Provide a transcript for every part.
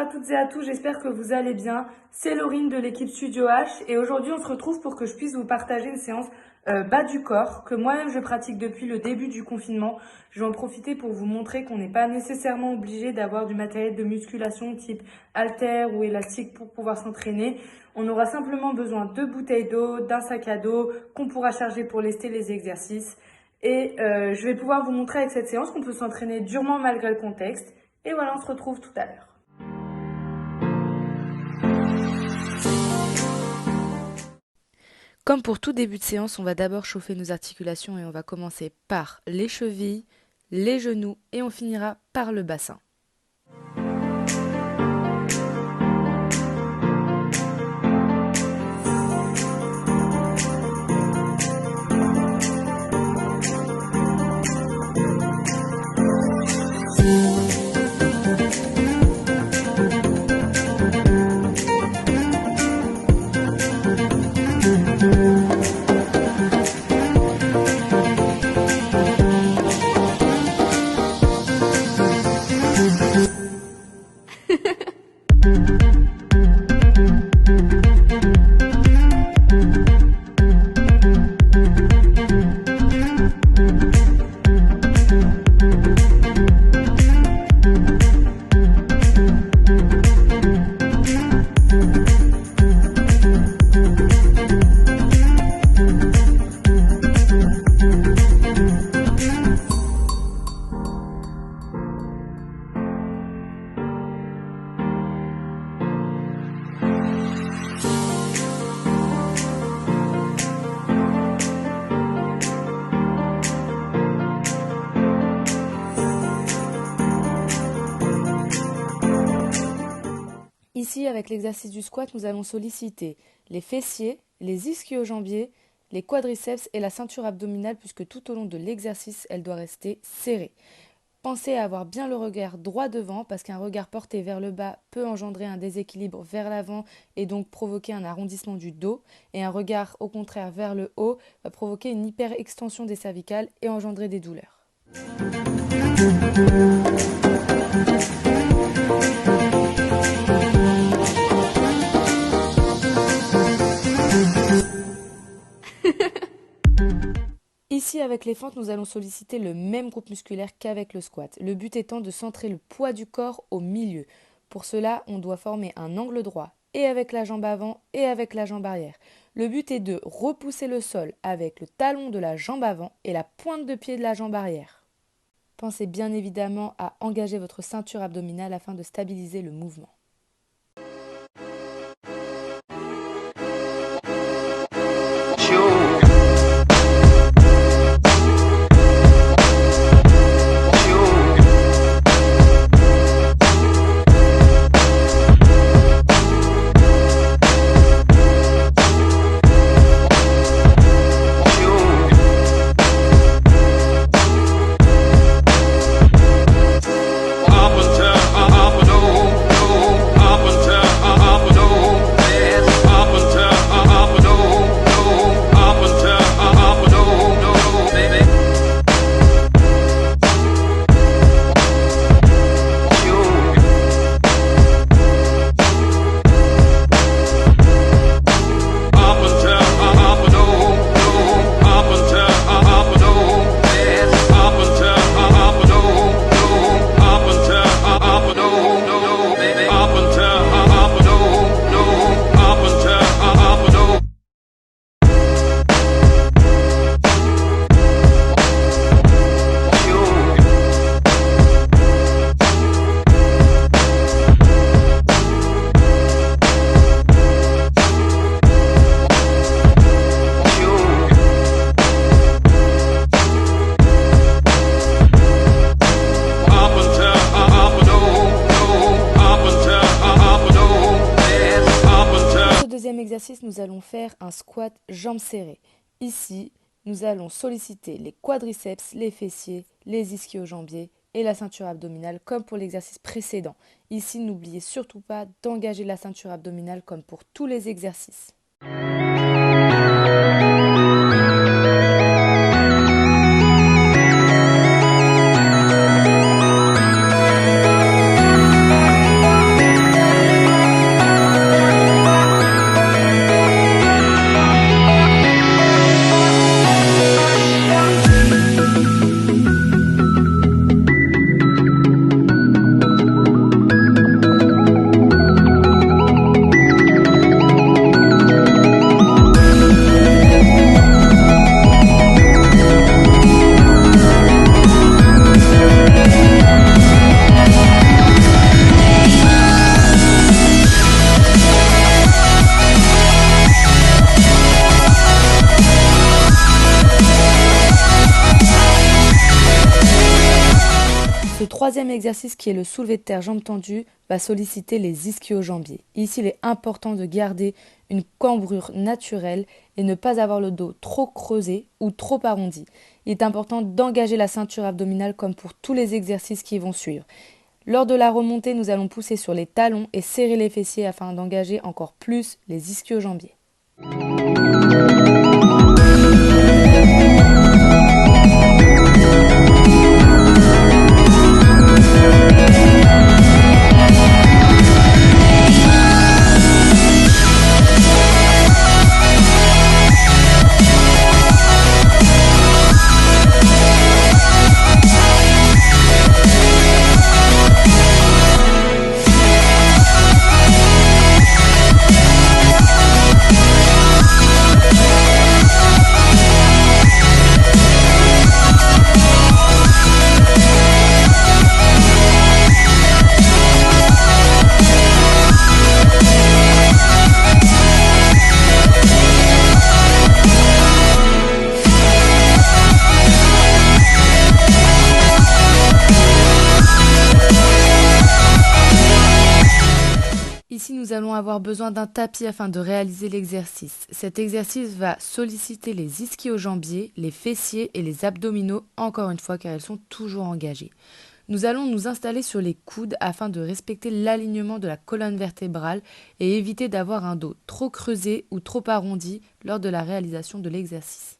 à toutes et à tous, j'espère que vous allez bien. C'est Laurine de l'équipe Studio H et aujourd'hui on se retrouve pour que je puisse vous partager une séance bas du corps que moi-même je pratique depuis le début du confinement. Je vais en profiter pour vous montrer qu'on n'est pas nécessairement obligé d'avoir du matériel de musculation type haltère ou élastique pour pouvoir s'entraîner. On aura simplement besoin de bouteilles d'eau, d'un sac à dos qu'on pourra charger pour lester les exercices. Et je vais pouvoir vous montrer avec cette séance qu'on peut s'entraîner durement malgré le contexte. Et voilà, on se retrouve tout à l'heure. Comme pour tout début de séance, on va d'abord chauffer nos articulations et on va commencer par les chevilles, les genoux et on finira par le bassin. Ici, avec l'exercice du squat, nous allons solliciter les fessiers, les ischio-jambiers, les quadriceps et la ceinture abdominale puisque tout au long de l'exercice, elle doit rester serrée. Pensez à avoir bien le regard droit devant parce qu'un regard porté vers le bas peut engendrer un déséquilibre vers l'avant et donc provoquer un arrondissement du dos. Et un regard au contraire vers le haut va provoquer une hyperextension des cervicales et engendrer des douleurs. Ici, avec les fentes, nous allons solliciter le même groupe musculaire qu'avec le squat. Le but étant de centrer le poids du corps au milieu. Pour cela, on doit former un angle droit et avec la jambe avant et avec la jambe arrière. Le but est de repousser le sol avec le talon de la jambe avant et la pointe de pied de la jambe arrière. Pensez bien évidemment à engager votre ceinture abdominale afin de stabiliser le mouvement. Exercice, nous allons faire un squat jambes serrées. Ici, nous allons solliciter les quadriceps, les fessiers, les ischio-jambiers et la ceinture abdominale comme pour l'exercice précédent. Ici, n'oubliez surtout pas d'engager la ceinture abdominale comme pour tous les exercices. troisième exercice, qui est le soulevé de terre jambes tendues, va solliciter les ischio-jambiers. Ici, il est important de garder une cambrure naturelle et ne pas avoir le dos trop creusé ou trop arrondi. Il est important d'engager la ceinture abdominale comme pour tous les exercices qui vont suivre. Lors de la remontée, nous allons pousser sur les talons et serrer les fessiers afin d'engager encore plus les ischio-jambiers. Ici, nous allons avoir besoin d'un tapis afin de réaliser l'exercice. Cet exercice va solliciter les ischio-jambiers, les fessiers et les abdominaux, encore une fois car ils sont toujours engagés. Nous allons nous installer sur les coudes afin de respecter l'alignement de la colonne vertébrale et éviter d'avoir un dos trop creusé ou trop arrondi lors de la réalisation de l'exercice.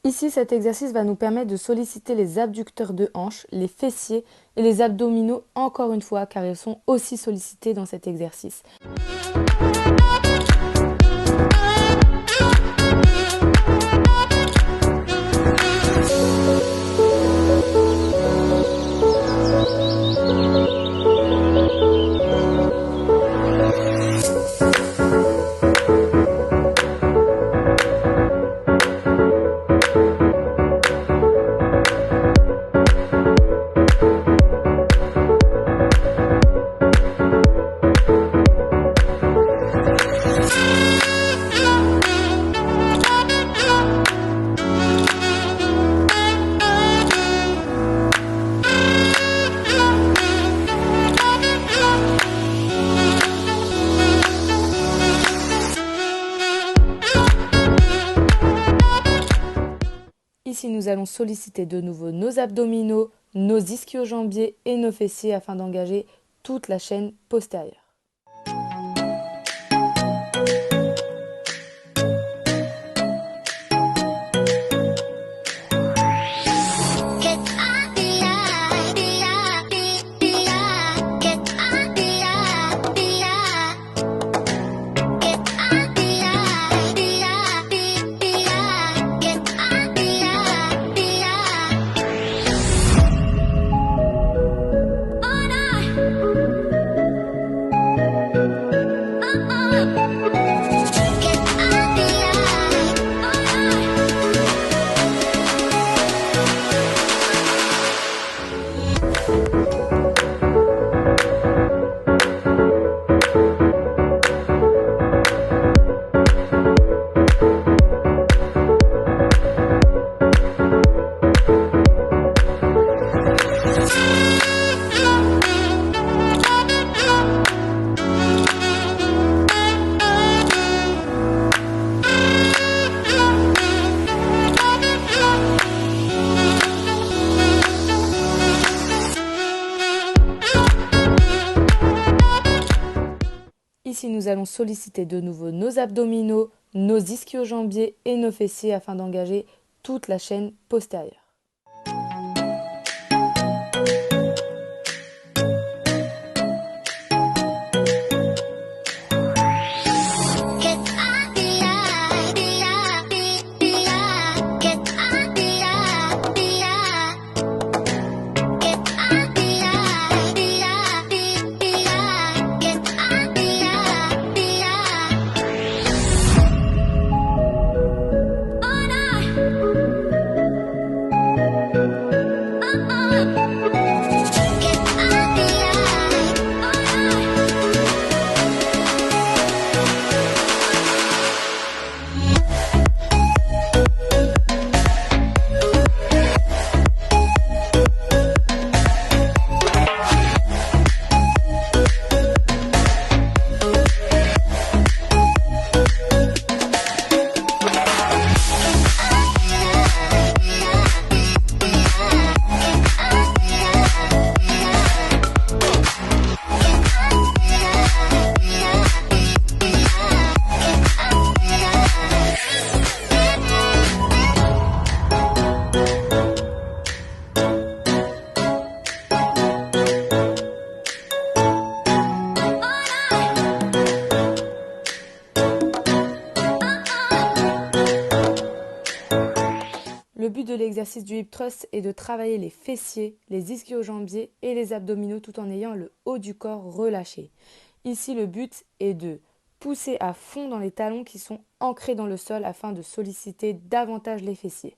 Ici, cet exercice va nous permettre de solliciter les abducteurs de hanche, les fessiers et les abdominaux encore une fois car ils sont aussi sollicités dans cet exercice. Ici, nous allons solliciter de nouveau nos abdominaux, nos ischio-jambiers et nos fessiers afin d'engager toute la chaîne postérieure. Ici, nous allons solliciter de nouveau nos abdominaux, nos ischio-jambiers et nos fessiers afin d'engager toute la chaîne postérieure. Le but de l'exercice du hip thrust est de travailler les fessiers, les ischio-jambiers et les abdominaux tout en ayant le haut du corps relâché. Ici, le but est de pousser à fond dans les talons qui sont ancrés dans le sol afin de solliciter davantage les fessiers.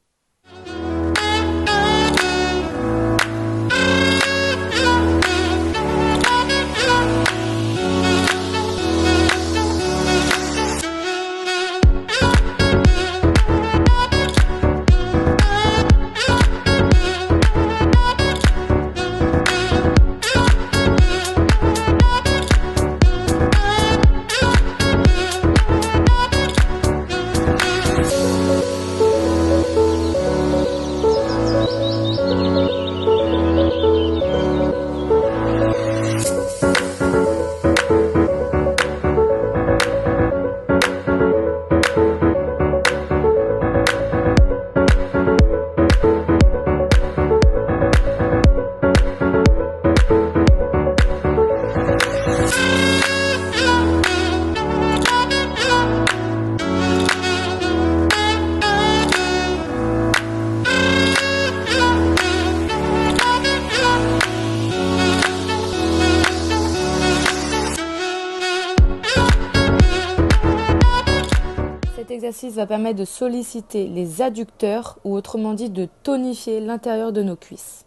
Cet exercice va permettre de solliciter les adducteurs ou autrement dit de tonifier l'intérieur de nos cuisses.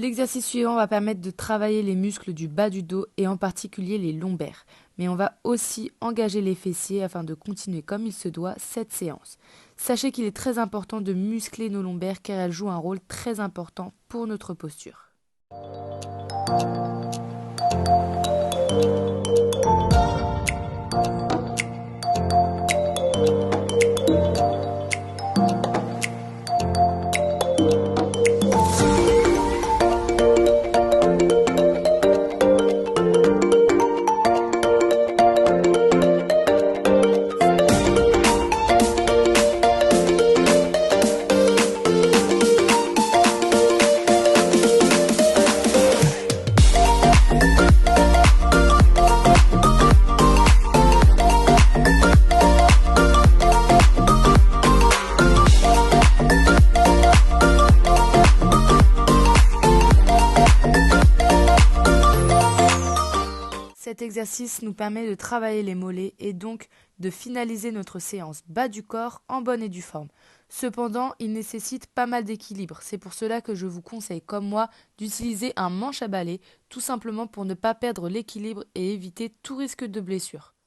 L'exercice suivant va permettre de travailler les muscles du bas du dos et en particulier les lombaires. Mais on va aussi engager les fessiers afin de continuer comme il se doit cette séance. Sachez qu'il est très important de muscler nos lombaires car elles jouent un rôle très important pour notre posture. exercice nous permet de travailler les mollets et donc de finaliser notre séance bas du corps en bonne et due forme. Cependant, il nécessite pas mal d'équilibre. C'est pour cela que je vous conseille, comme moi, d'utiliser un manche à balai, tout simplement pour ne pas perdre l'équilibre et éviter tout risque de blessure.